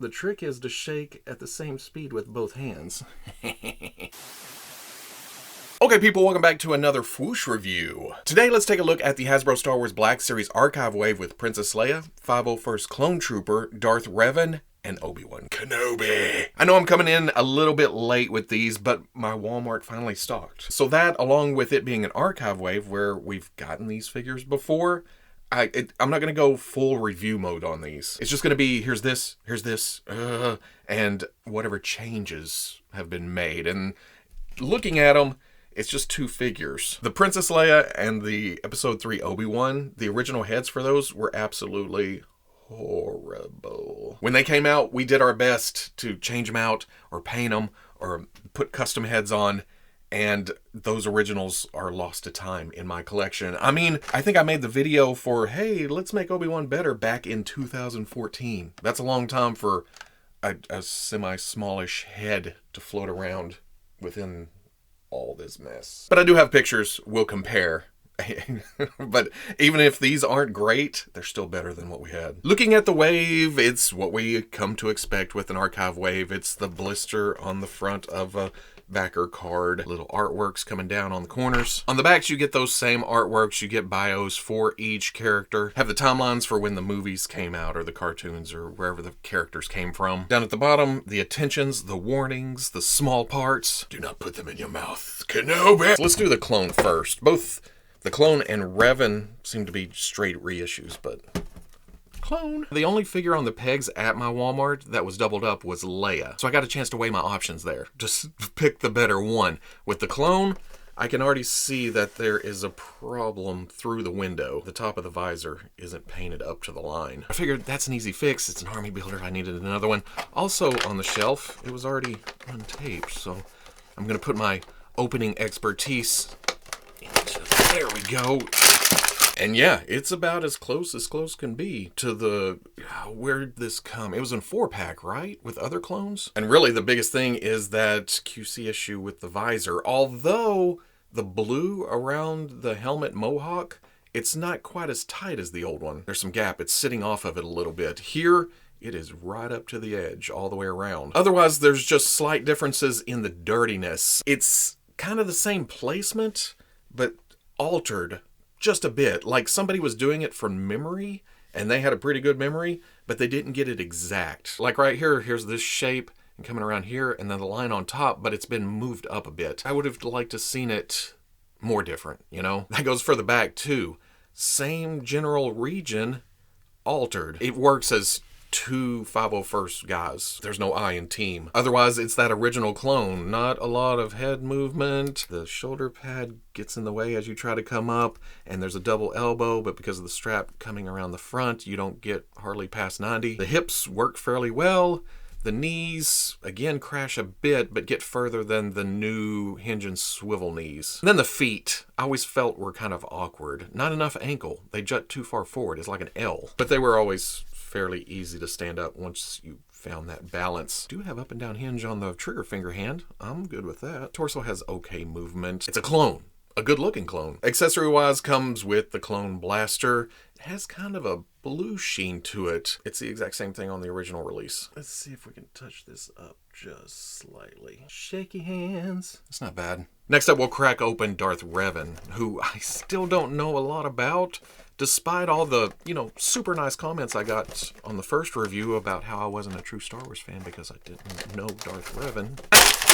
The trick is to shake at the same speed with both hands. Okay, people, welcome back to another Fwoosh review. Today, let's take a look at the Hasbro Star Wars Black Series Archive Wave with Princess Leia, 501st Clone Trooper, Darth Revan, and Obi-Wan Kenobi. I know I'm coming in a little bit late with these, but my Walmart finally stocked. So that, along with it being an archive wave where we've gotten these figures before, I'm not going to go full review mode on these. It's just going to be, here's this, and whatever changes have been made. And looking at them, it's just two figures. The Princess Leia and the Episode 3 Obi-Wan, the original heads for those were absolutely horrible. When they came out, we did our best to change them out or paint them or put custom heads on, and those originals are lost to time in my collection. I mean, I think I made the video for, hey, let's make Obi-Wan better back in 2014. That's a long time for a semi-smallish head to float around within all this mess. But I do have pictures, we'll compare. But even if these aren't great, they're still better than what we had. Looking at the wave, it's what we come to expect with an archive wave. It's the blister on the front of a backer card, little artworks coming down on the corners. On the backs, you get those same artworks. You get bios for each character. Have the timelines for when the movies came out or the cartoons or wherever the characters came from. Down at the bottom, the attentions, the warnings, the small parts. Do not put them in your mouth, Kenobi! So let's do the clone first. Both the clone and Revan seem to be straight reissues, but clone. The only figure on the pegs at my Walmart that was doubled up was Leia. So I got a chance to weigh my options there. Just pick the better one. With the clone, I can already see that there is a problem through the window. The top of the visor isn't painted up to the line. I figured that's an easy fix. It's an army builder. I needed another one. Also on the shelf, it was already untaped. So I'm gonna put my opening expertise into, there we go. And yeah, it's about as close can be to the, where'd this come? It was in 4-pack, right? With other clones? And really the biggest thing is that QC issue with the visor. Although the blue around the helmet mohawk, it's not quite as tight as the old one. There's some gap, it's sitting off of it a little bit. Here, it is right up to the edge all the way around. Otherwise, there's just slight differences in the dirtiness. It's kind of the same placement, but altered just a bit. Like somebody was doing it from memory and they had a pretty good memory, but they didn't get it exact. Like right here, here's this shape and coming around here and then the line on top, but it's been moved up a bit. I would have liked to seen it more different, you know? That goes for the back too. Same general region, altered. It works as two 501st guys. There's no I in team. Otherwise, it's that original clone. Not a lot of head movement. The shoulder pad gets in the way as you try to come up, and there's a double elbow, but because of the strap coming around the front, you don't get hardly past 90. The hips work fairly well. The knees, again, crash a bit, but get further than the new hinge and swivel knees. And then the feet, I always felt were kind of awkward. Not enough ankle. They jut too far forward. It's like an L. But they were always fairly easy to stand up once you found that balance. Do have up and down hinge on the trigger finger hand. I'm good with that. Torso has okay movement. It's a clone. A good looking clone. Accessory wise comes with the clone blaster. It has kind of a blue sheen to it. It's the exact same thing on the original release. Let's see if we can touch this up just slightly. Shaky hands. It's not bad. Next up, we'll crack open Darth Revan, who I still don't know a lot about, despite all the, super nice comments I got on the first review about how I wasn't a true Star Wars fan because I didn't know Darth Revan.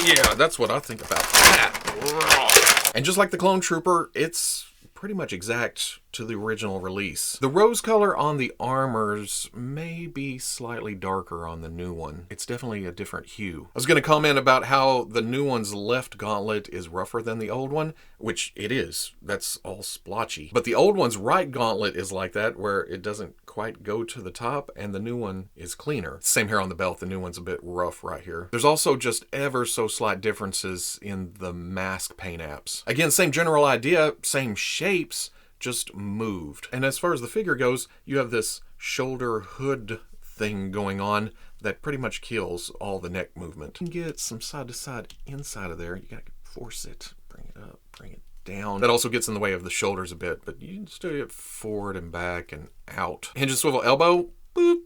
Yeah, that's what I think about that. And just like the Clone Trooper, it's pretty much exact to the original release. The rose color on the armors may be slightly darker on the new one. It's definitely a different hue. I was going to comment about how the new one's left gauntlet is rougher than the old one, which it is. That's all splotchy. But the old one's right gauntlet is like that, where it doesn't quite go to the top, and the new one is cleaner. Same here on the belt. The new one's a bit rough right here. There's also just ever so slight differences in the mask paint apps. Again, same general idea, same shapes, just moved. And as far as the figure goes, you have this shoulder hood thing going on that pretty much kills all the neck movement. You can get some side to side inside of there. You gotta force it, bring it up, bring it down. That also gets in the way of the shoulders a bit, but you can still get forward and back and out. Hinge and swivel elbow, boop,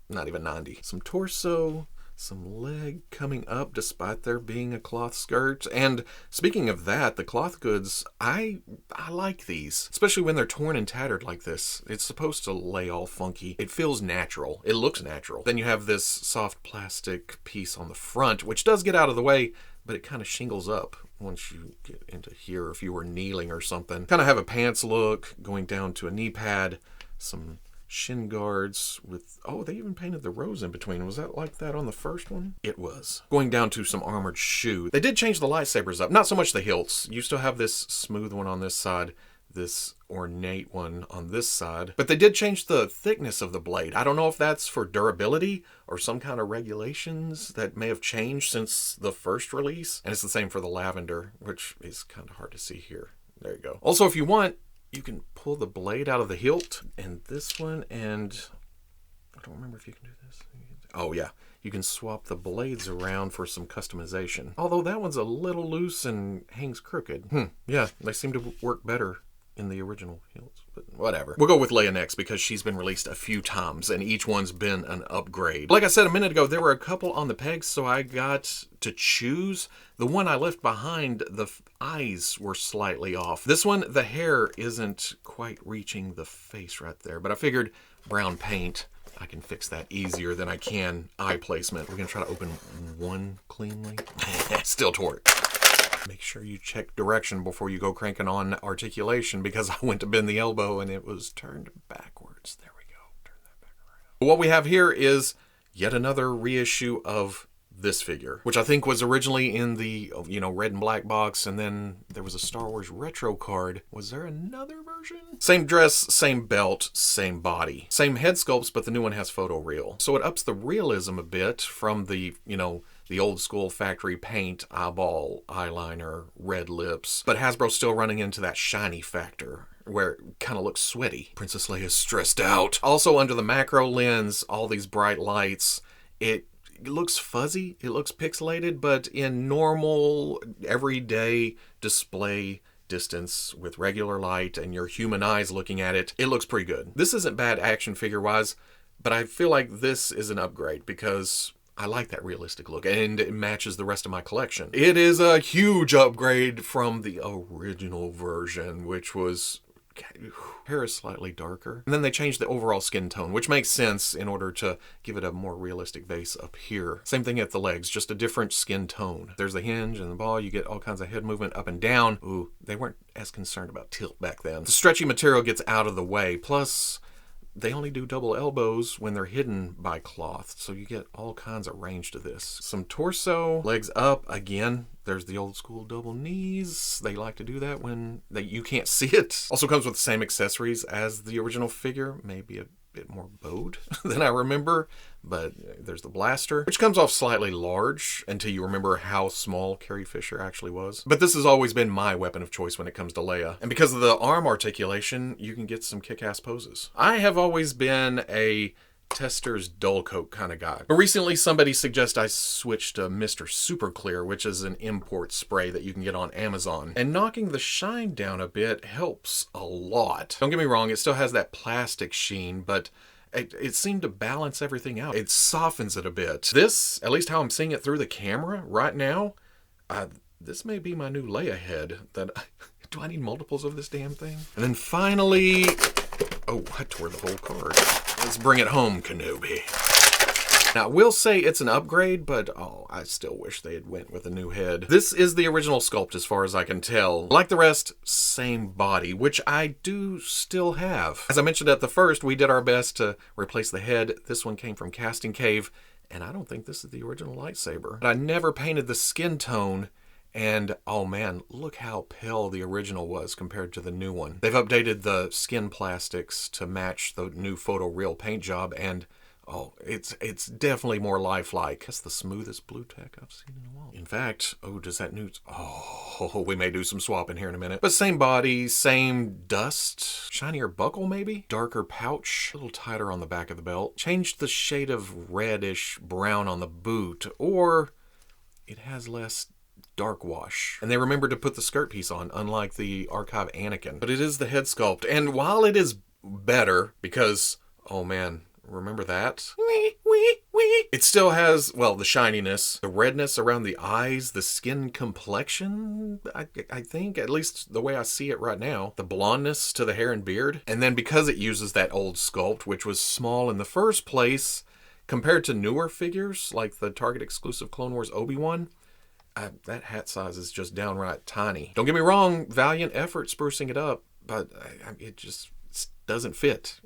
not even 90. Some torso, some leg coming up despite there being a cloth skirt. And speaking of that, the cloth goods, I like these, especially when they're torn and tattered like this. It's supposed to lay all funky. It feels natural. It looks natural. Then you have this soft plastic piece on the front, which does get out of the way, but it kind of shingles up once you get into here if you were kneeling or something. Kind of have a pants look going down to a knee pad, some shin guards with, oh, they even painted the rose in between. Was that like that on the first one? It was. Going down to some armored shoe. They did change the lightsabers up. Not so much the hilts. You still have this smooth one on this side, this ornate one on this side. But they did change the thickness of the blade. I don't know if that's for durability or some kind of regulations that may have changed since the first release. And it's the same for the lavender, which is kind of hard to see here. There you go. Also, if you want, you can pull the blade out of the hilt and this one, and I don't remember if you can do this. Oh yeah, you can swap the blades around for some customization. Although that one's a little loose and hangs crooked. Yeah, they seem to work better in the original hilts, but whatever. We'll go with Leia next because she's been released a few times and each one's been an upgrade. Like I said a minute ago, there were a couple on the pegs, so I got to choose. The one I left behind, the eyes were slightly off. This one, the hair isn't quite reaching the face right there, but I figured brown paint, I can fix that easier than I can eye placement. We're gonna try to open one cleanly. Still tore it. Make sure you check direction before you go cranking on articulation, because I went to bend the elbow and it was turned backwards. There we go. Turn that back around. What we have here is yet another reissue of this figure, which I think was originally in the, red and black box, and then there was a Star Wars retro card. Was there another version? Same dress, same belt, same body. Same head sculpts, but the new one has photoreal. So it ups the realism a bit from the, the old school factory paint, eyeball, eyeliner, red lips. But Hasbro's still running into that shiny factor where it kind of looks sweaty. Princess Leia's stressed out. Also under the macro lens, all these bright lights, it looks fuzzy, it looks pixelated, but in normal, everyday display distance with regular light and your human eyes looking at it, it looks pretty good. This isn't bad action figure wise, but I feel like this is an upgrade because I like that realistic look and it matches the rest of my collection. It is a huge upgrade from the original version, which was, hair is slightly darker. And then they changed the overall skin tone, which makes sense in order to give it a more realistic base up here. Same thing at the legs, just a different skin tone. There's the hinge and the ball, you get all kinds of head movement up and down. Ooh, they weren't as concerned about tilt back then. The stretchy material gets out of the way, plus they only do double elbows when they're hidden by cloth, so you get all kinds of range to this. Some torso, legs up, again, there's the old school double knees. They like to do that when you can't see it. Also comes with the same accessories as the original figure, maybe a bit more bowed than I remember, but there's the blaster, which comes off slightly large until you remember how small Carrie Fisher actually was. But this has always been my weapon of choice when it comes to Leia. And because of the arm articulation, you can get some kick-ass poses. I have always been a Tester's dull coat kind of guy. But recently somebody suggested I switch to Mr. Super Clear, which is an import spray that you can get on Amazon. And knocking the shine down a bit helps a lot. Don't get me wrong, it still has that plastic sheen, but it seemed to balance everything out. It softens it a bit. This, at least how I'm seeing it through the camera right now, this may be my new Leia head. Do I need multiples of this damn thing? And then finally, oh, I tore the whole card. Let's bring it home, Kenobi. Now, I will say it's an upgrade, but I still wish they had went with a new head. This is the original sculpt as far as I can tell. Like the rest, same body, which I do still have. As I mentioned at the first, we did our best to replace the head. This one came from Casting Cave, and I don't think this is the original lightsaber. But I never painted the skin tone. And oh man, look how pale the original was compared to the new one. They've updated the skin plastics to match the new photoreal paint job, and oh, it's definitely more lifelike. That's the smoothest blue tack I've seen in a while. In fact, does that new... Oh, we may do some swapping here in a minute. But same body, same dust, shinier buckle maybe? Darker pouch, a little tighter on the back of the belt. Changed the shade of reddish brown on the boot, or it has less dark wash. And they remembered to put the skirt piece on, unlike the Archive Anakin. But it is the head sculpt. And while it is better, because, oh man, remember that? Whee! It still has, well, the shininess, the redness around the eyes, the skin complexion, I think, at least the way I see it right now, the blondness to the hair and beard. And then because it uses that old sculpt, which was small in the first place, compared to newer figures like the Target exclusive Clone Wars Obi-Wan, that hat size is just downright tiny. Don't get me wrong, valiant effort sprucing it up, but it just doesn't fit.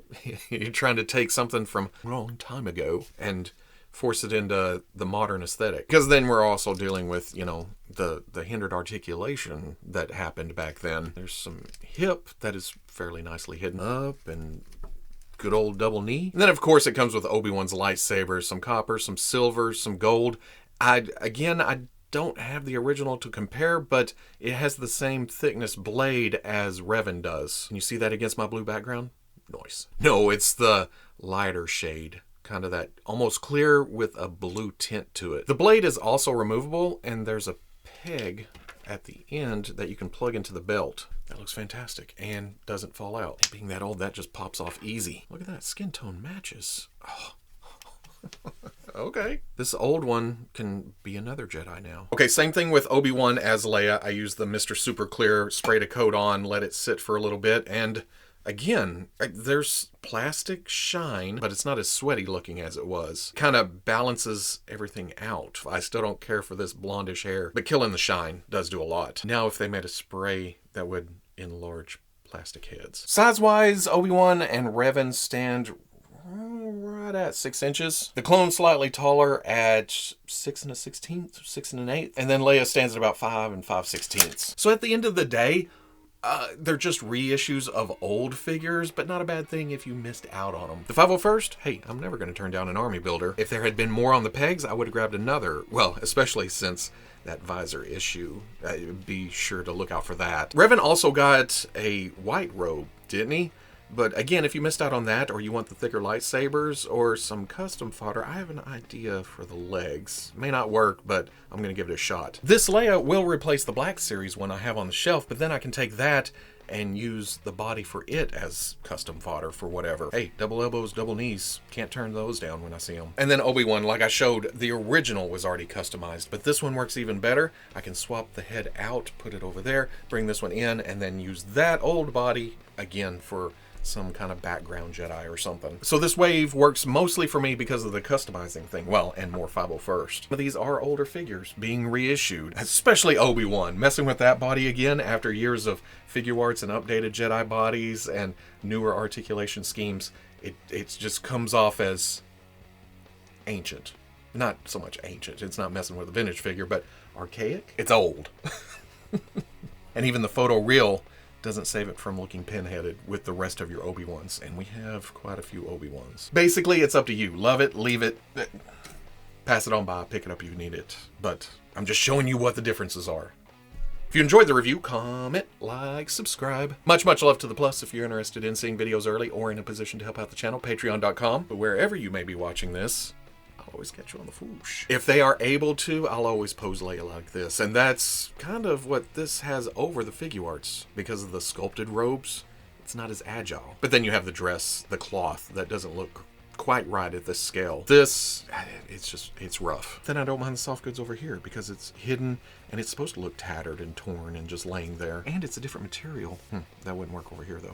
You're trying to take something from a long time ago and force it into the modern aesthetic. Because then we're also dealing with, you know, the hindered articulation that happened back then. There's some hip that is fairly nicely hidden up and good old double knee. And then of course it comes with Obi-Wan's lightsabers, some copper, some silver, some gold. I don't have the original to compare, but it has the same thickness blade as Revan does. Can you see that against my blue background? Nice. No, it's the lighter shade. Kind of that almost clear with a blue tint to it. The blade is also removable, and there's a peg at the end that you can plug into the belt. That looks fantastic and doesn't fall out. Being that old, that just pops off easy. Look at that, skin tone matches. Oh. Okay. This old one can be another Jedi now. Okay, same thing with Obi-Wan as Leia. I used the Mr. Super Clear, sprayed a coat on, let it sit for a little bit, and again, there's plastic shine, but it's not as sweaty looking as it was. Kind of balances everything out. I still don't care for this blondish hair, but killing the shine does do a lot. Now if they made a spray that would enlarge plastic heads. Size-wise, Obi-Wan and Revan stand right at 6 inches. The clone slightly taller at 6 1/16, 6 1/8, and then Leia stands at about 5 5/16. So at the end of the day, they're just reissues of old figures, but not a bad thing if you missed out on them. The 501st, hey, I'm never going to turn down an army builder. If there had been more on the pegs, I would have grabbed another. Well, especially since that visor issue. Be sure to look out for that. Revan also got a white robe, didn't he? But again, if you missed out on that, or you want the thicker lightsabers, or some custom fodder, I have an idea for the legs. May not work, but I'm going to give it a shot. This Leia will replace the Black Series one I have on the shelf, but then I can take that and use the body for it as custom fodder for whatever. Hey, double elbows, double knees. Can't turn those down when I see them. And then Obi-Wan, like I showed, the original was already customized, but this one works even better. I can swap the head out, put it over there, bring this one in, and then use that old body again for some kind of background Jedi or something. So this wave works mostly for me because of the customizing thing. Well, and more 501st. But these are older figures being reissued, especially Obi-Wan. Messing with that body again after years of figure arts and updated Jedi bodies and newer articulation schemes, it just comes off as ancient. Not so much ancient. It's not messing with a vintage figure, but archaic. It's old. And even the photo reel doesn't save it from looking pinheaded with the rest of your Obi-Wans, and we have quite a few Obi-Wans. Basically, it's up to you. Love it, leave it, pass it on by, pick it up if you need it. But I'm just showing you what the differences are. If you enjoyed the review, comment, like, subscribe. Much love to the plus if you're interested in seeing videos early or in a position to help out the channel, patreon.com. But wherever you may be watching this, I'll always catch you on the foosh. If they are able to, I'll always pose Leia like this. And that's kind of what this has over the figure arts. Because of the sculpted robes, it's not as agile. But then you have the dress, the cloth, that doesn't look quite right at this scale. This, it's rough. Then I don't mind the soft goods over here because it's hidden and it's supposed to look tattered and torn and just laying there. And it's a different material. That wouldn't work over here though.